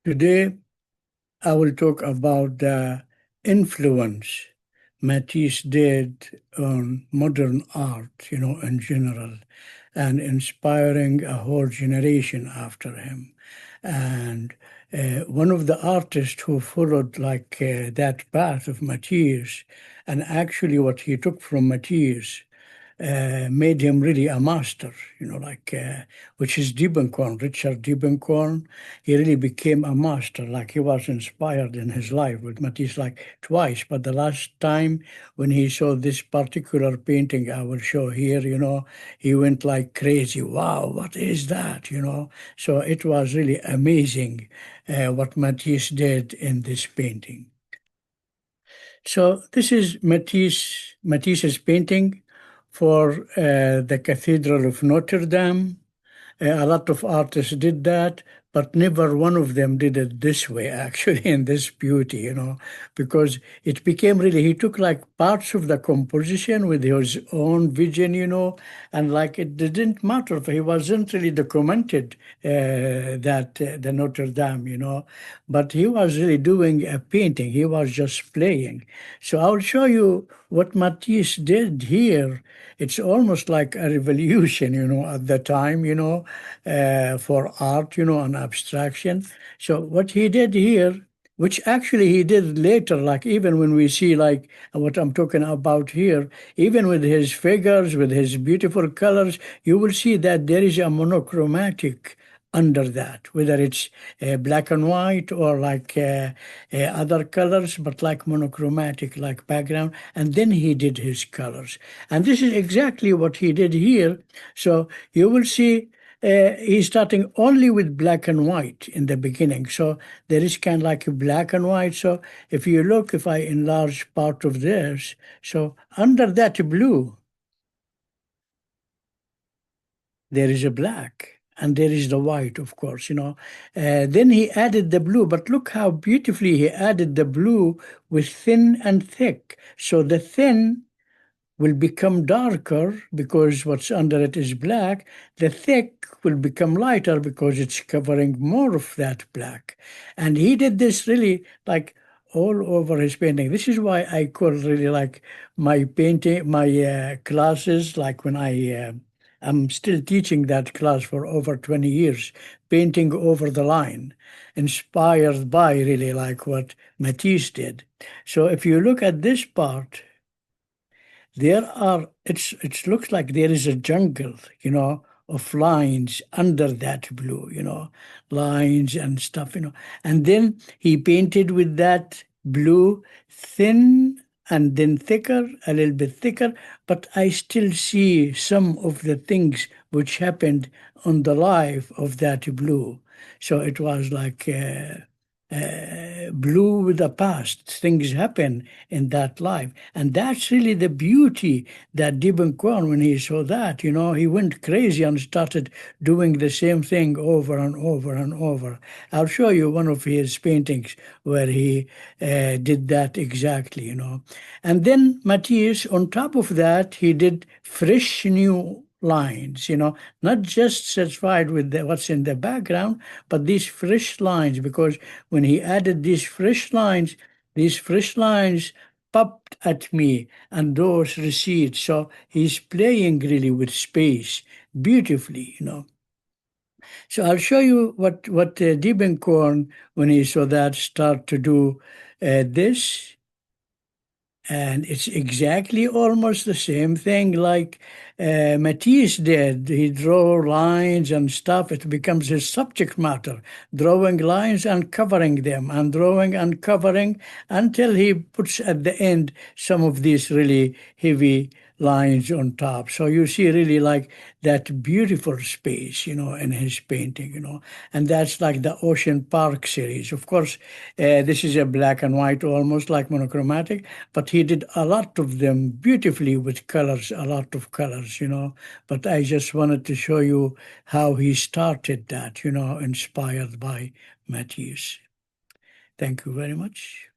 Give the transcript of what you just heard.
Today, I will talk about the influence Matisse did on modern art, in general, and inspiring a whole generation after him. And one of the artists who followed that path of Matisse, and actually what he took from Matisse made him really a master, which is Diebenkorn, Richard Diebenkorn. He really became a master, like he was inspired in his life with Matisse like twice. But the last time when he saw this particular painting I will show here, he went like crazy. Wow, what is that, So it was really amazing what Matisse did in this painting. So this is Matisse's painting for the Cathedral of Notre Dame. A lot of artists did that, but never one of them did it this way, actually, in this beauty, because it became really, he took like parts of the composition with his own vision, and like it didn't matter if he wasn't really documented that the Notre Dame, but he was really doing a painting. He was just playing. So I'll show you what Matisse did here. It's almost like a revolution, at the time, for art, and abstraction. So what he did here, which actually he did later, like even when we see like what I'm talking about here, even with his figures, with his beautiful colors, you will see that there is a monochromatic under that, whether it's black and white or other colors, but like monochromatic, like background. And then he did his colors. And this is exactly what he did here. So you will see he's starting only with black and white in the beginning. So there is kind of like black and white. So if you look, if I enlarge part of this, so under that blue, there is a black and there is the white, of course, then he added the blue, but look how beautifully he added the blue with thin and thick. So the thin will become darker because what's under it is black. The thick will become lighter because it's covering more of that black. And he did this really like all over his painting. This is why I call really like my painting, my classes, like when I'm still teaching that class for over 20 years, painting over the line, inspired by really like what Matisse did. So if you look at this part, it looks like there is a jungle, of lines under that blue, lines and stuff, and then he painted with that blue thin and then thicker, a little bit thicker, but I still see some of the things which happened on the life of that blue. So it was like blue with the past. Things happen in that life. And that's really the beauty that Diebenkorn, when he saw that, he went crazy and started doing the same thing over and over and over. I'll show you one of his paintings where he did that exactly, And then Matisse, on top of that, he did fresh new lines, not just satisfied with what's in the background, but these fresh lines, because when he added these fresh lines popped at me and those recede. So he's playing really with space beautifully, So I'll show you what Diebenkorn, when he saw that, start to do this. And it's exactly almost the same thing like Matisse did. He drew lines and stuff. It becomes his subject matter, drawing lines and covering them, and drawing and covering until he puts at the end some of these really heavy lines on top. So you see really like that beautiful space, in his painting, and that's like the Ocean Park series. Of course, this is a black and white, almost like monochromatic, but he did a lot of them beautifully with colors, a lot of colors, But I just wanted to show you how he started that, inspired by Matisse. Thank you very much.